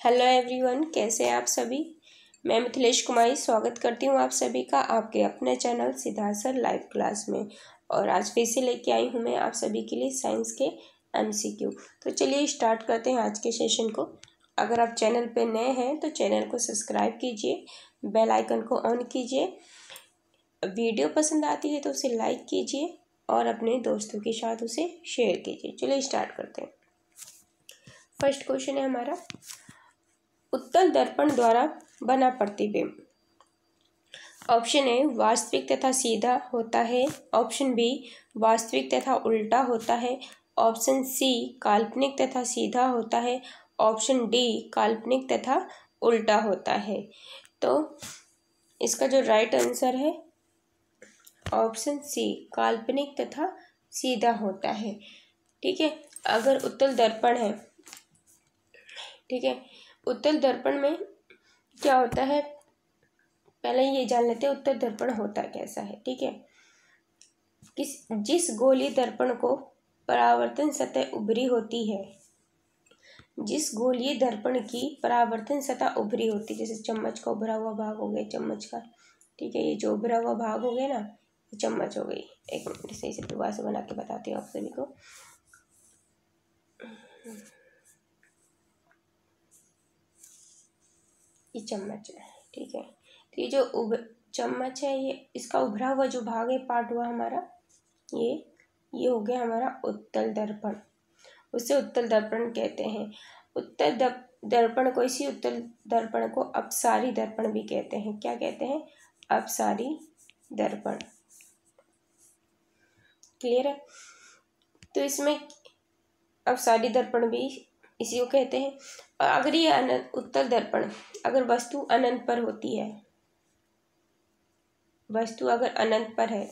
Hello everyone, कैसे हैं आप सभी। मैं मिथिलेश कुमारी स्वागत करती हूं आप सभी का आपके अपने channel Siddharth sir live class में। और आज फिर से लेके आई हूं मैं आप सभी के लिए साइंस के एमसीक्यू। तो चलिए स्टार्ट करते हैं आज के सेशन को। अगर आप चैनल पे नए हैं तो चैनल को सब्सक्राइब कीजिए, बेल आइकन को ऑन कीजिए। वीडियो पसंद आती है तो उसे लाइक कीजिए और अपने दोस्तों के साथ उसे शेयर कीजिए। चलिए स्टार्ट करते हैं। फर्स्ट क्वेश्चन है हमारा, उत्तल दर्पण द्वारा बना प्रतिबिंब। ऑप्शन ए वास्तविक तथा सीधा होता है, ऑप्शन बी वास्तविक तथा उल्टा होता है, ऑप्शन सी काल्पनिक तथा सीधा होता है, ऑप्शन डी काल्पनिक तथा उल्टा होता है। तो इसका जो राइट आंसर है ऑप्शन सी काल्पनिक तथा सीधा होता है। ठीक है, अगर उत्तल दर्पण है, ठीक है, उत्तल दर्पण में क्या होता है पहले ये जान लेते हैं उत्तल दर्पण होता कैसा है। ठीक है, जिस गोलीय दर्पण को परावर्तन सतह उभरी होती है, जिस गोलीय दर्पण की परावर्तन सतह उभरी होती है, जैसे चम्मच का उभरा हुआ भाग हो गया चम्मच का, ठीक है, ये जो उभरा हुआ भाग हो गया ना, ये चम्मच हो गई। एक मिनट सही से दोबारा से बना के बताती हूँ आप सभी को। ये चम्मच है, ठीक है, तो ये जो चम्मच है, ये इसका उभरा हुआ जो भाग है पार्ट हुआ हमारा, ये हो गया हमारा उत्तल दर्पण। उसे उत्तल दर्पण कहते हैं। उत्तल दर्पण को, इसी उत्तल दर्पण को अपसारी दर्पण भी कहते हैं। क्या कहते हैं? अपसारी दर्पण। क्लियर है? तो इसमें अपसारी दर्पण भी इसी को कहते हैं। और अगर ये अनंत उत्तल दर्पण, अगर वस्तु अनंत पर होती है, वस्तु अगर अनंत पर है,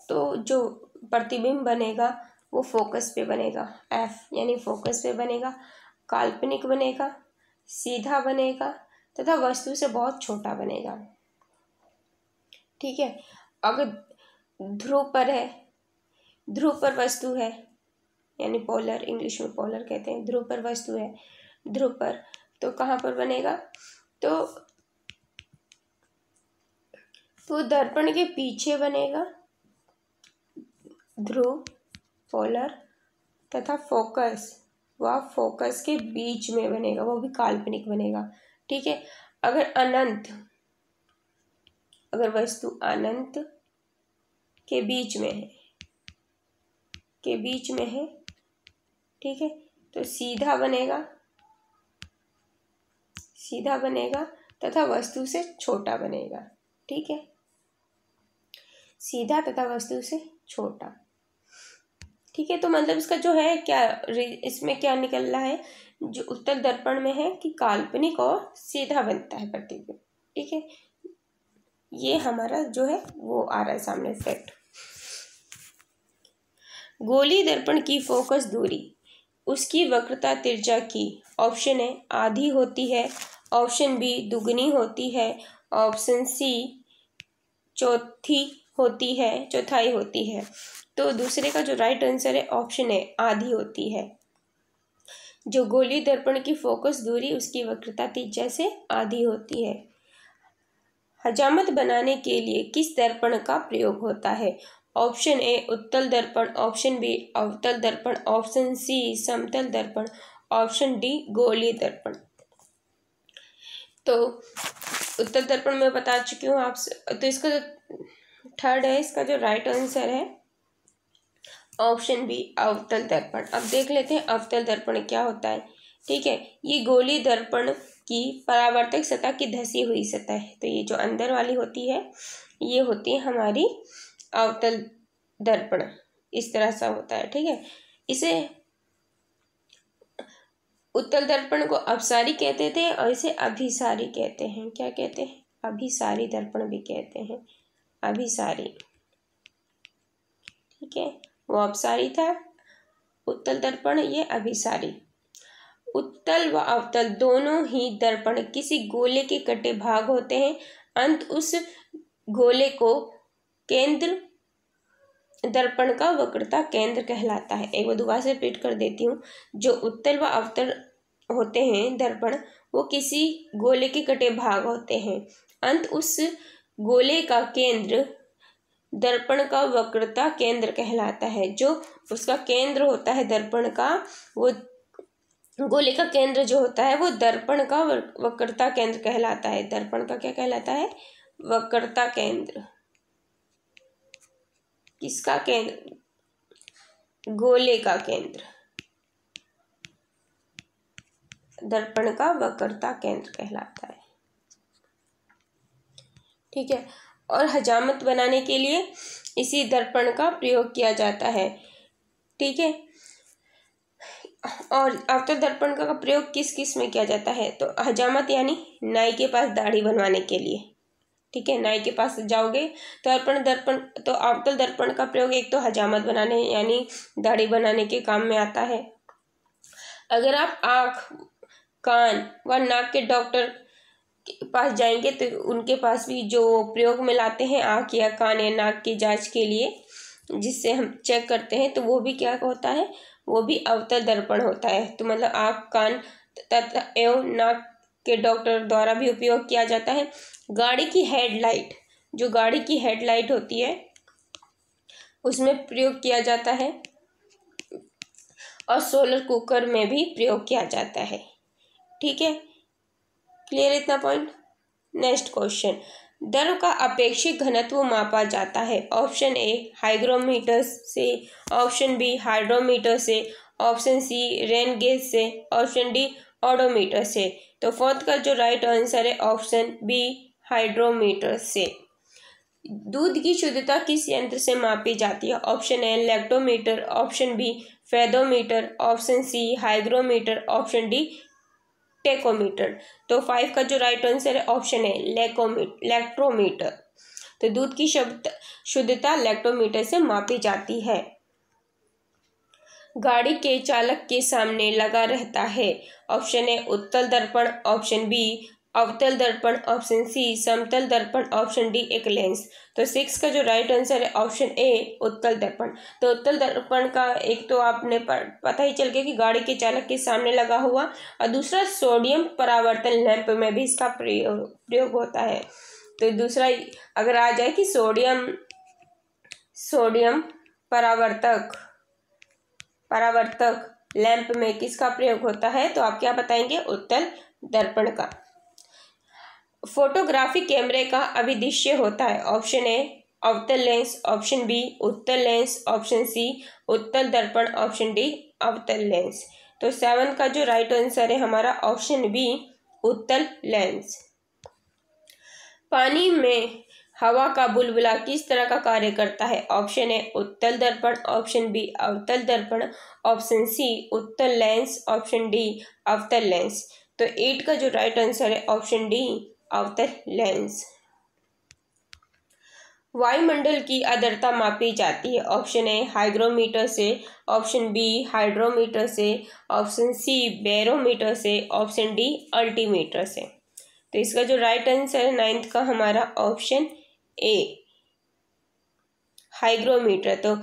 तो जो प्रतिबिंब बनेगा वो फोकस पे बनेगा, एफ यानी फोकस पे बनेगा, काल्पनिक बनेगा, सीधा बनेगा तथा वस्तु से बहुत छोटा बनेगा। ठीक है, अगर ध्रुव पर है, ध्रुव पर वस्तु है यानी पोलर, इंग्लिश में पोलर कहते हैं, ध्रुव पर वस्तु है, ध्रुव पर, तो कहाँ पर बनेगा? तो दर्पण के पीछे बनेगा, ध्रुव, पोलर तथा फोकस, वह फोकस के बीच में बनेगा, वो भी काल्पनिक बनेगा। ठीक है, अगर अनंत, अगर वस्तु अनंत के बीच में है, के बीच में है, ठीक है, तो सीधा बनेगा, सीधा बनेगा तथा वस्तु से छोटा बनेगा। ठीक है, सीधा तथा वस्तु से छोटा। ठीक है, तो मतलब इसका जो है क्या, इसमें क्या निकल रहा है, जो उत्तल दर्पण में है कि काल्पनिक और सीधा बनता है प्रतिबिंब। ठीक है, ये हमारा जो है वो आ रहा है सामने फैक्ट। गोलीय दर्पण की फोकस दूरी उसकी वक्रता तिर्य्या की, ऑप्शन ए आधी होती है, ऑप्शन बी दुगनी होती है, ऑप्शन सी चौथाई होती है। तो दूसरे का जो राइट आंसर है ऑप्शन ए आधी होती है। जो गोलीय दर्पण की फोकस दूरी उसकी वक्रता तिर्य्या से आधी होती है। हजामत बनाने के लिए किस दर्पण का प्रयोग होता है? ऑप्शन ए उत्तल दर्पण, ऑप्शन बी अवतल दर्पण, ऑप्शन सी समतल दर्पण, ऑप्शन डी गोलीय दर्पण। तो उत्तल दर्पण में बता चुकी हूँ आप, तो इसका जो थर्ड है, इसका जो राइट आंसर है ऑप्शन बी अवतल दर्पण। अब देख लेते हैं अवतल दर्पण क्या होता है। ठीक है, ये गोलीय दर्पण की परावर्तक सतह की धसी हुई सतह है। तो ये जो अंदर वाली होती है ये होती है हमारी अवतल दर्पण, इस तरह सा होता है। ठीक है, इसे उत्तल दर्पण को अपसारी कहते थे और इसे अभिसारी कहते हैं। क्या कहते हैं? अभिसारी दर्पण भी कहते हैं, अभिसारी। ठीक है, वो अपसारी था उत्तल दर्पण, ये अभिसारी। उत्तल व अवतल दोनों ही दर्पण किसी गोले के कटे भाग होते हैं। अंत उस गोले को केंद्र दर्पण का वक्रता केंद्र कहलाता है। एक बार दोबारा से रिपीट कर देती हूँ। जो उत्तल व अवतल होते हैं दर्पण, वो किसी गोले के कटे भाग होते हैं। अंत उस गोले का केंद्र दर्पण का वक्रता केंद्र कहलाता है। जो उसका केंद्र होता है दर्पण का, वो गोले का केंद्र जो होता है वो दर्पण का वक्रता केंद्र कहलाता है। दर्पण का क्या कहलाता है? वक्रता केंद्र। किसका केंद्र? गोले का केंद्र। दर्पण का वक्रता केंद्र कहलाता है। ठीक है। और हजामत बनाने के लिए इसी दर्पण का प्रयोग किया जाता है। ठीक है। और अवतल दर्पण का प्रयोग किस किस में किया जाता है? तो हजामत यानी नाई के पास दाढ़ी बनवाने के लिए। ठीक है, नाई के पास जाओगे तो अवतल दर्पण का प्रयोग एक तो हजामत बनाने यानी दाढ़ी बनाने के काम में आता है। अगर आप आँख, कान व नाक के डॉक्टर के पास जाएंगे तो उनके पास भी जो प्रयोग में लाते हैं आँख या कान या नाक की जांच के लिए, जिससे हम चेक करते हैं, तो वो भी क्या होता है? वो भी अवतल दर्पण होता है। तो मतलब आँख, कान तथा एवं नाक के डॉक्टर द्वारा भी उपयोग किया जाता है। गाड़ी की हेडलाइट, जो गाड़ी की हेडलाइट होती है उसमें प्रयोग किया जाता है। और सोलर कुकर में भी प्रयोग किया जाता है। ठीक है, क्लियर इतना पॉइंट? नेक्स्ट क्वेश्चन, द्रव का अपेक्षित घनत्व मापा जाता है। ऑप्शन ए हाइग्रोमीटर से, ऑप्शन बी हाइड्रोमीटर से, ऑप्शन सी रेन गेज से, ऑप्शन डी ओडोमीटर से। तो फोर्थ का जो राइट आंसर है ऑप्शन बी हाइड्रोमीटर से। दूध की शुद्धता किस यंत्र से मापी जाती है? Option A lactometer, option B fathometer, option C hygrometer, option D tachometer. तो 5 का जो राइट आंसर है ऑप्शन है लैक्टोमीटर। तो दूध की शुद्धता लैक्टोमीटर से मापी जाती है। गाड़ी के चालक के सामने लगा रहता है। ऑप्शन ए उत्तल दर्पण, ऑप्शन बी अवतल दर्पण, ऑप्शन सी समतल दर्पण, ऑप्शन डी एक लेंस। तो 6 का जो राइट आंसर है ऑप्शन ए उत्तल दर्पण। तो उत्तल दर्पण का एक तो आपने पता ही चल गया कि गाड़ी के चालक के सामने लगा हुआ, और दूसरा सोडियम परावर्तन लैंप में भी इसका प्रयोग होता है। तो दूसरा अगर आ जाए कि सोडियम परावर्तक लैंप में किसका प्रयोग होता है, तो आप क्या बताएंगे? उत्तल दर्पण का। फोटोग्राफी कैमरे का अभिदृश्य होता है। ऑप्शन ए अवतल लेंस, ऑप्शन बी उत्तल लेंस, ऑप्शन सी उत्तल दर्पण, ऑप्शन डी अवतल लेंस। तो 7 का जो राइट आंसर है हमारा ऑप्शन बी उत्तल लेंस। पानी में हवा का बुलबुला किस तरह का कार्य करता है? ऑप्शन ए उत्तल दर्पण, ऑप्शन बी अवतल दर्पण, ऑप्शन सी उत्तल लेंस, ऑप्शन डी अवतल लेंस। तो 8 का जो राइट आंसर है ऑप्शन डी अवतल लेंस। वायुमंडल की आर्द्रता मापी जाती है। ऑप्शन ए हाइग्रोमीटर से, ऑप्शन बी हाइड्रोमीटर से, ऑप्शन सी बैरोमीटर से, ऑप्शन डी अल्टीमीटर से। तो इसका जो राइट आंसर है 9th का हमारा ऑप्शन ए हाइग्रोमीटर। तो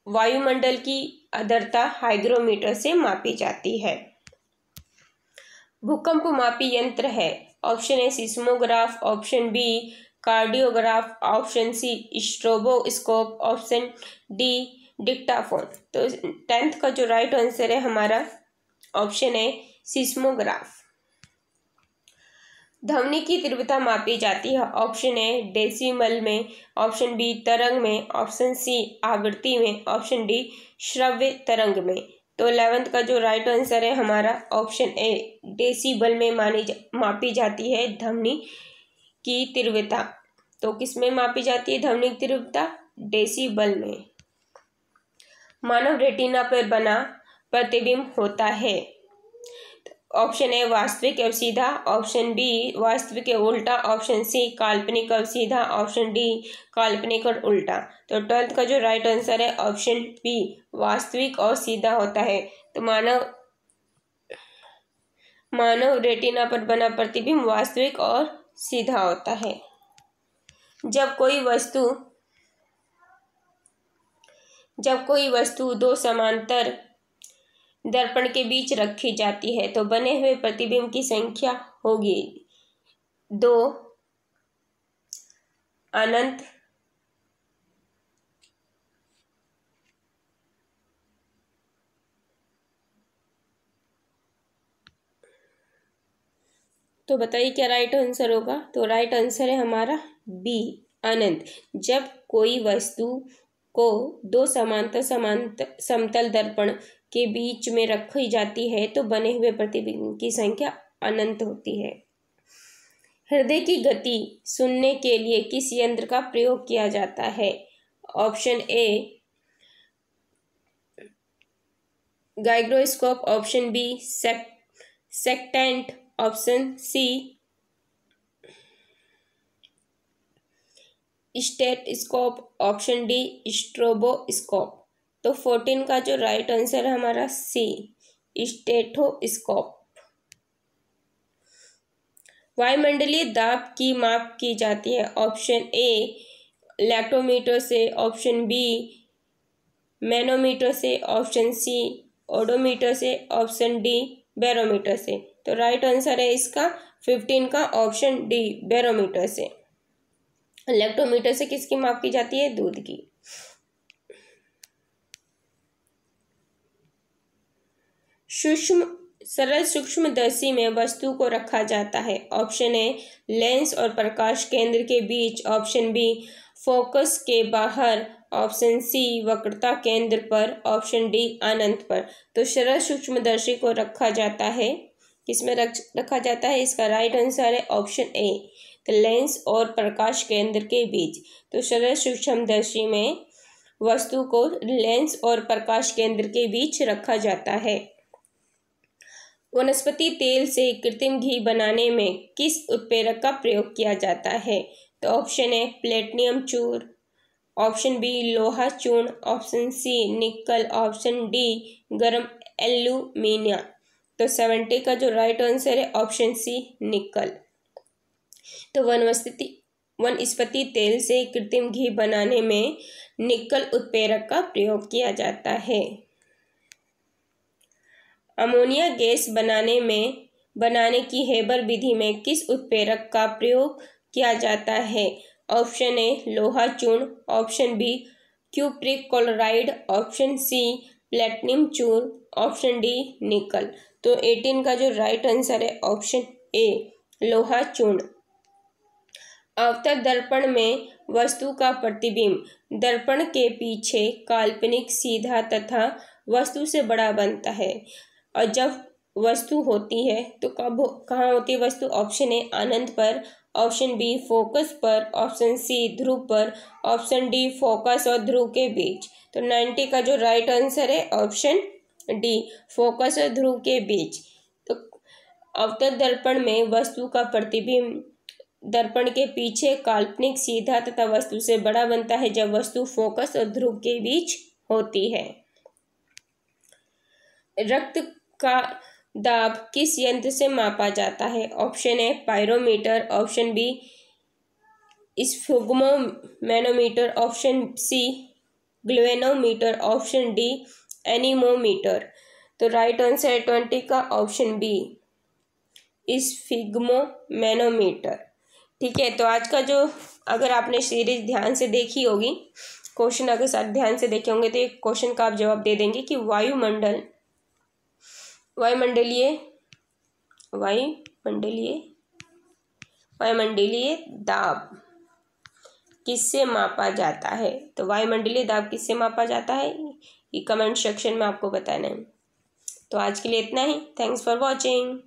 वायुमंडल की आर्द्रता हाइग्रोमीटर से मापी जाती है। भूकंप मापी यंत्र है। Option A seismograph, option B cardiograph, option C stroboscope, option D dictaphone. तो 10th का जो राइट आंसर है हमारा ऑप्शन ए सिस्मोग्राफ। ध्वनि की तीव्रता मापी जाती है। ऑप्शन ए डेसिमल में, ऑप्शन बी तरंग में, ऑप्शन सी आवृत्ति में, ऑप्शन डी श्रव्य तरंग में। तो 11th का जो राइट आंसर है हमारा ऑप्शन ए डेसिबल में मापी जाती है ध्वनि की तीव्रता। तो किस में मापी जाती है ध्वनि की तीव्रता? डेसिबल में। मानव रेटिना पर बना प्रतिबिंब होता है। ऑप्शन ए वास्तविक और सीधा, ऑप्शन बी वास्तविक और उल्टा, ऑप्शन सी काल्पनिक और सीधा, ऑप्शन डी काल्पनिक और उल्टा। तो 12th का जो राइट आंसर है ऑप्शन बी वास्तविक और सीधा होता है। तो मानव रेटिना पर बना प्रतिबिंब वास्तविक और सीधा होता है। जब कोई वस्तु दो समांतर दर्पण के बीच रखी जाती है तो बने हुए प्रतिबिंब की संख्या होगी 2 अनंत, तो बताइए क्या राइट आंसर होगा। तो राइट आंसर है हमारा बी अनंत। जब कोई वस्तु को 2 समांतर समतल दर्पण के बीच में रखी जाती है तो बने हुए प्रतिबिंब की संख्या अनंत होती है। हृदय की गति सुनने के लिए किस यंत्र का प्रयोग किया जाता है। Option A gyroscope, option B sextant, option C stethoscope, option D stroboscope. तो 14 का जो राइट आंसर है हमारा सी स्टेथोस्कोप। वायुमंडलीय दाब की माप की जाती है। ऑप्शन ए लैक्टोमीटर से, ऑप्शन बी मैनोमीटर से, ऑप्शन सी ओडोमीटर से, ऑप्शन डी बैरोमीटर से। तो राइट आंसर है इसका 15 का ऑप्शन डी बैरोमीटर से। लैक्टोमीटर से किसकी माप की जाती है? दूध की। सरल सूक्ष्मदर्शी में वस्तु को रखा जाता है। ऑप्शन ए लेंस और प्रकाश केंद्र के बीच, ऑप्शन बी फोकस के बाहर, ऑप्शन सी वक्रता केंद्र पर, ऑप्शन डी अनंत पर। तो सरल सूक्ष्मदर्शी को रखा जाता है, किसमें रखा जाता है? इसका राइट आंसर है ऑप्शन ए तो लेंस और प्रकाश केंद्र के बीच। तो सरल सूक्ष्मदर्शी में वस्तु को लेंस और प्रकाश केंद्र के बीच रखा जाता है। वनस्पति तेल से कृत्रिम घी बनाने में किस उत्प्रेरक का प्रयोग किया जाता है? तो ऑप्शन ए प्लेटिनम चूर्ण, ऑप्शन बी लोहा चूर्ण, ऑप्शन सी निकल, ऑप्शन डी गर्म एल्यूमीनियम। तो 70 का जो राइट आंसर है ऑप्शन सी निकल। तो वनस्पति तेल से कृत्रिम घी बनाने में निकल उत्प्रेरक का प्रयोग किया जाता है। अमोनिया गैस बनाने की हेबर विधि में किस उत्प्रेरक का प्रयोग किया जाता है? ऑप्शन ए लोहा चूर्ण, option B cupric chloride, option C platinum चूर्ण, ऑप्शन डी निकल। तो 18 का जो राइट आंसर है ऑप्शन ए लोहा चूर्ण। अवतल दर्पण में वस्तु का प्रतिबिंब दर्पण के पीछे काल्पनिक, सीधा तथा वस्तु से बड़ा बनता है। और जब वस्तु होती है तो कहाँ होती है वस्तु? ऑप्शन ए अनंत पर, ऑप्शन बी फोकस पर, ऑप्शन सी ध्रुव पर, ऑप्शन डी फोकस और ध्रुव के बीच। तो 90 का जो राइट आंसर है ऑप्शन डी फोकस और ध्रुव के बीच। तो अवतल दर्पण में वस्तु का प्रतिबिंब दर्पण के पीछे काल्पनिक, सीधा तथा वस्तु से बड़ा बनता है जब वस्तु फोकस और ध्रुव के बीच होती है। रक्त का दाब किस यंत्र से मापा जाता है? Option A pyrometer, option B sphygmomanometer, option C galvanometer, option D anemometer. तो राइट आंसर है 20 का ऑप्शन बी स्फिग्मोमैनोमीटर। ठीक है, तो आज का जो अगर आपने सीरीज ध्यान से देखी होगी, क्वेश्चन अगर साथ ध्यान से देखे होंगे तो एक क्वेश्चन का आप जवाब दे देंगे कि वायुमंडलीय दाब किससे मापा जाता है? तो वायुमंडलीय दाब किससे मापा जाता है ये कमेंट सेक्शन में आपको बताना है। तो आज के लिए इतना ही। Thanks for watching.